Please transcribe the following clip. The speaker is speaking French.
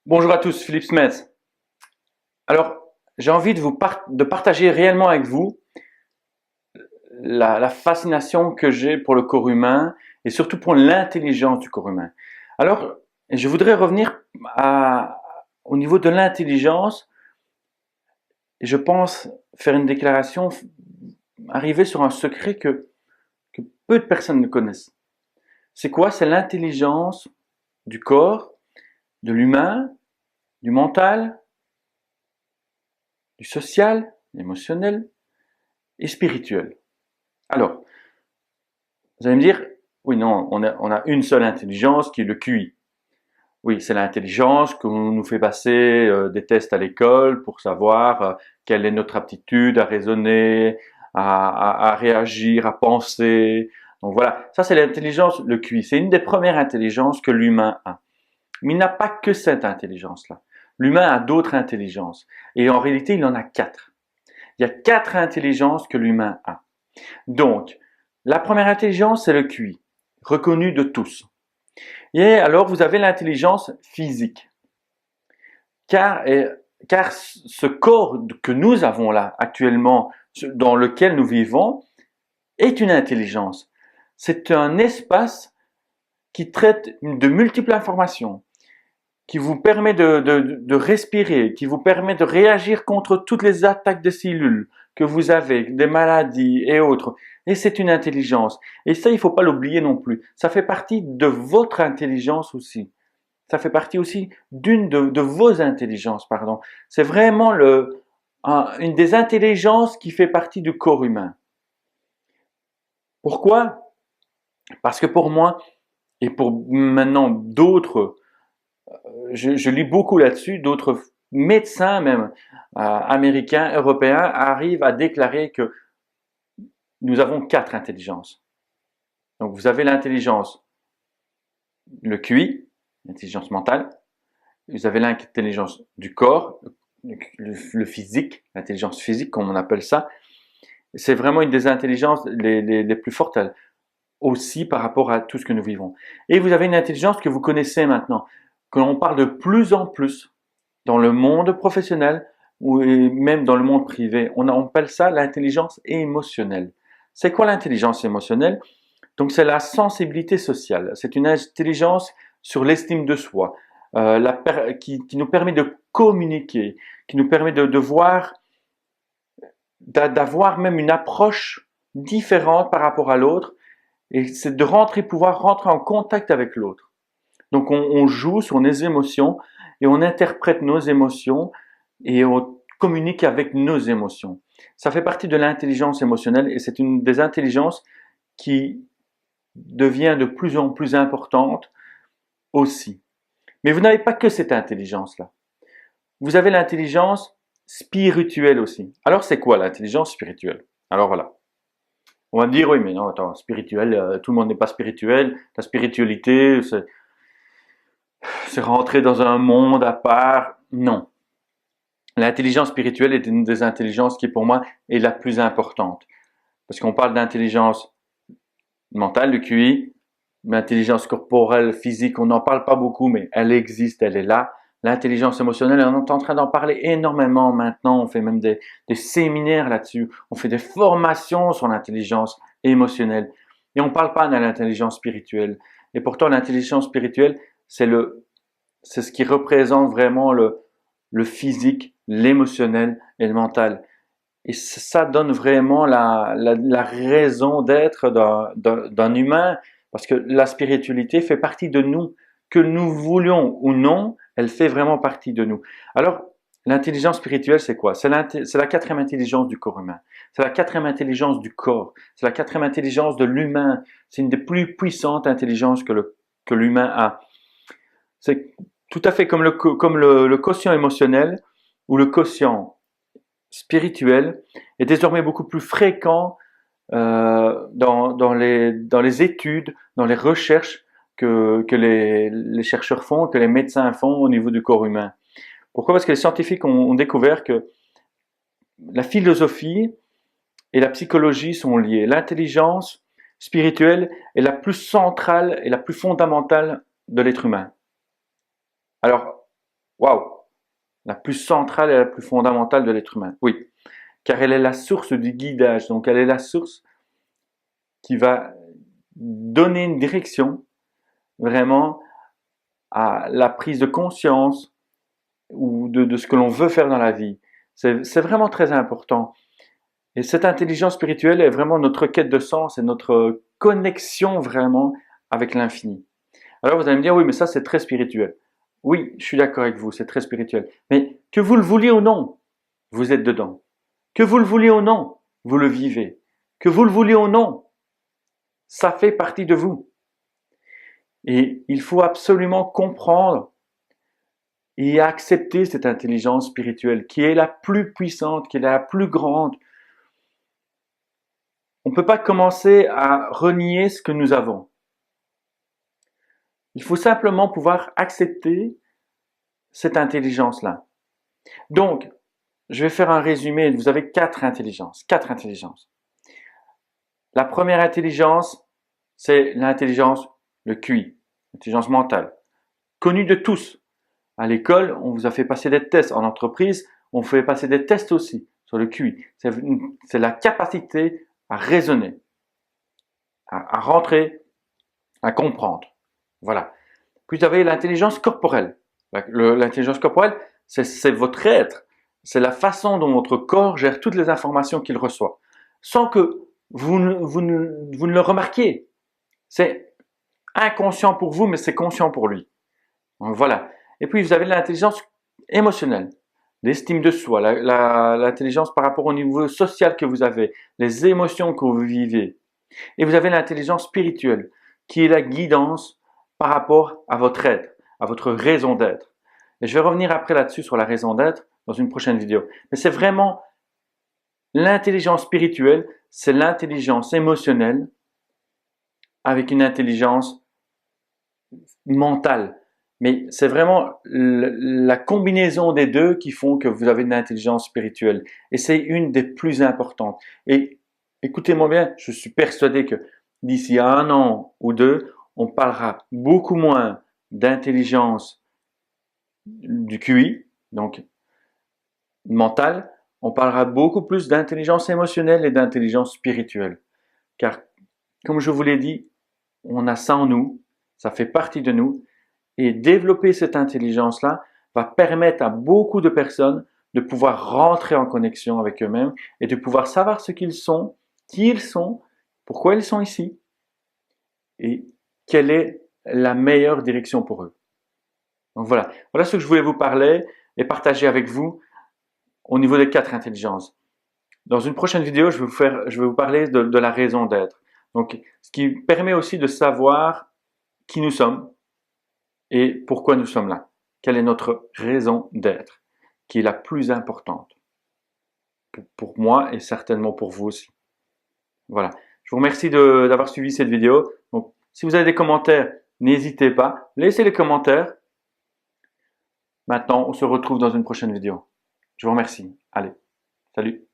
Bonjour à tous, Philippe Smith. Alors, j'ai envie de partager réellement avec vous la fascination que j'ai pour le corps humain et surtout pour l'intelligence du corps humain. Alors, je voudrais revenir au niveau de l'intelligence et je pense faire une déclaration, arriver sur un secret que peu de personnes ne connaissent. C'est quoi? C'est l'intelligence du corps, de l'humain, du mental, du social, émotionnel et spirituel. Alors, vous allez me dire, oui, non, on a une seule intelligence qui est le QI. Oui, c'est l'intelligence qu'on nous fait passer des tests à l'école pour savoir quelle est notre aptitude à raisonner, à réagir, à penser. Donc voilà, ça c'est l'intelligence, le QI. C'est une des premières intelligences que l'humain a. Mais il n'a pas que cette intelligence-là. L'humain a d'autres intelligences. Et en réalité, il en a quatre. Il y a quatre intelligences que l'humain a. Donc, la première intelligence, c'est le QI, reconnu de tous. Et alors, vous avez l'intelligence physique. Car, car ce corps que nous avons là, actuellement, dans lequel nous vivons, est une intelligence. C'est un espace qui traite de multiples informations, qui vous permet de respirer, qui vous permet de réagir contre toutes les attaques de cellules que vous avez, des maladies et autres. Et c'est une intelligence. Et ça, il ne faut pas l'oublier non plus. Ça fait partie de votre intelligence aussi. Ça fait partie aussi d'une de vos intelligences, pardon. C'est vraiment une des intelligences qui fait partie du corps humain. Pourquoi? Parce que pour moi, et pour maintenant d'autres, je lis beaucoup là-dessus, d'autres médecins même américains, européens arrivent à déclarer que nous avons quatre intelligences. Donc vous avez l'intelligence, le QI, l'intelligence mentale, vous avez l'intelligence du corps, le physique, l'intelligence physique comme on appelle ça. C'est vraiment une des intelligences les plus fortes aussi par rapport à tout ce que nous vivons. Et vous avez une intelligence que vous connaissez maintenant, que l'on parle de plus en plus dans le monde professionnel ou même dans le monde privé. On appelle ça l'intelligence émotionnelle. C'est quoi l'intelligence émotionnelle? Donc c'est la sensibilité sociale. C'est une intelligence sur l'estime de soi, qui nous permet de communiquer, qui nous permet de voir, d'avoir même une approche différente par rapport à l'autre, et c'est de pouvoir rentrer en contact avec l'autre. Donc on joue sur nos émotions et on interprète nos émotions et on communique avec nos émotions. Ça fait partie de l'intelligence émotionnelle et c'est une des intelligences qui devient de plus en plus importante aussi. Mais vous n'avez pas que cette intelligence-là. Vous avez l'intelligence spirituelle aussi. Alors c'est quoi l'intelligence spirituelle? Alors voilà. On va me dire, oui, mais non, attends, spirituel, tout le monde n'est pas spirituel. La spiritualité, c'est rentrer dans un monde à part. Non. L'intelligence spirituelle est une des intelligences qui, pour moi, est la plus importante. Parce qu'on parle d'intelligence mentale, le QI, l'intelligence corporelle, physique, on n'en parle pas beaucoup, mais elle existe, elle est là. L'intelligence émotionnelle, on est en train d'en parler énormément maintenant. On fait même des séminaires là-dessus. On fait des formations sur l'intelligence émotionnelle. Et on ne parle pas de l'intelligence spirituelle. Et pourtant, l'intelligence spirituelle, c'est ce qui représente vraiment le physique, l'émotionnel et le mental. Et ça donne vraiment la raison d'être d'un humain, parce que la spiritualité fait partie de nous. Que nous voulions ou non, elle fait vraiment partie de nous. Alors, l'intelligence spirituelle, c'est quoi? C'est la quatrième intelligence du corps humain. C'est la quatrième intelligence du corps. C'est la quatrième intelligence de l'humain. C'est une des plus puissantes intelligences que l'humain a. C'est tout à fait comme le quotient émotionnel ou le quotient spirituel est désormais beaucoup plus fréquent dans les études, dans les recherches que les chercheurs font, que les médecins font au niveau du corps humain. Pourquoi? Parce que les scientifiques ont découvert que la philosophie et la psychologie sont liées. L'intelligence spirituelle est la plus centrale et la plus fondamentale de l'être humain. Alors, Waouh! La plus centrale et la plus fondamentale de l'être humain. Oui, car elle est la source du guidage. Donc, elle est la source qui va donner une direction vraiment à la prise de conscience ou de ce que l'on veut faire dans la vie. C'est vraiment très important. Et cette intelligence spirituelle est vraiment notre quête de sens et notre connexion vraiment avec l'infini. Alors vous allez me dire, oui, mais ça c'est très spirituel. Oui, je suis d'accord avec vous, c'est très spirituel. Mais que vous le vouliez ou non, vous êtes dedans. Que vous le vouliez ou non, vous le vivez. Que vous le vouliez ou non, ça fait partie de vous. Et il faut absolument comprendre et accepter cette intelligence spirituelle qui est la plus puissante, qui est la plus grande. On ne peut pas commencer à renier ce que nous avons. Il faut simplement pouvoir accepter cette intelligence-là. Donc, je vais faire un résumé. Vous avez quatre intelligences. Quatre intelligences. La première intelligence, c'est l'intelligence, le QI, l'intelligence mentale, connue de tous. À l'école, on vous a fait passer des tests. En entreprise, on fait passer des tests aussi sur le QI. C'est la capacité à raisonner, à rentrer, à comprendre. Voilà. Puis vous avez l'intelligence corporelle. L'intelligence corporelle, c'est votre être. C'est la façon dont votre corps gère toutes les informations qu'il reçoit, sans que vous ne le remarquiez. C'est inconscient pour vous, mais c'est conscient pour lui. Donc, voilà. Et puis vous avez l'intelligence émotionnelle, l'estime de soi, l'intelligence par rapport au niveau social que vous avez, les émotions que vous vivez. Et vous avez l'intelligence spirituelle, qui est la guidance par rapport à votre être, à votre raison d'être. Et je vais revenir après là-dessus sur la raison d'être dans une prochaine vidéo. Mais c'est vraiment l'intelligence spirituelle, c'est l'intelligence émotionnelle avec une intelligence mentale. Mais c'est vraiment la combinaison des deux qui font que vous avez une intelligence spirituelle. Et c'est une des plus importantes. Et écoutez-moi bien, je suis persuadé que d'ici 1 an ou 2, on parlera beaucoup moins d'intelligence du QI, donc mentale, on parlera beaucoup plus d'intelligence émotionnelle et d'intelligence spirituelle. Car, comme je vous l'ai dit, on a ça en nous, ça fait partie de nous, et développer cette intelligence-là va permettre à beaucoup de personnes de pouvoir rentrer en connexion avec eux-mêmes et de pouvoir savoir ce qu'ils sont, qui ils sont, pourquoi ils sont ici et quelle est la meilleure direction pour eux. Donc voilà, voilà ce que je voulais vous parler et partager avec vous au niveau des 4 intelligences. Dans une prochaine vidéo, je vais vous parler de la raison d'être. Donc, ce qui permet aussi de savoir qui nous sommes et pourquoi nous sommes là. Quelle est notre raison d'être, qui est la plus importante pour moi et certainement pour vous aussi. Voilà. Je vous remercie d'avoir suivi cette vidéo. Donc, si vous avez des commentaires, n'hésitez pas. Laissez les commentaires. Maintenant, on se retrouve dans une prochaine vidéo. Je vous remercie. Allez, salut.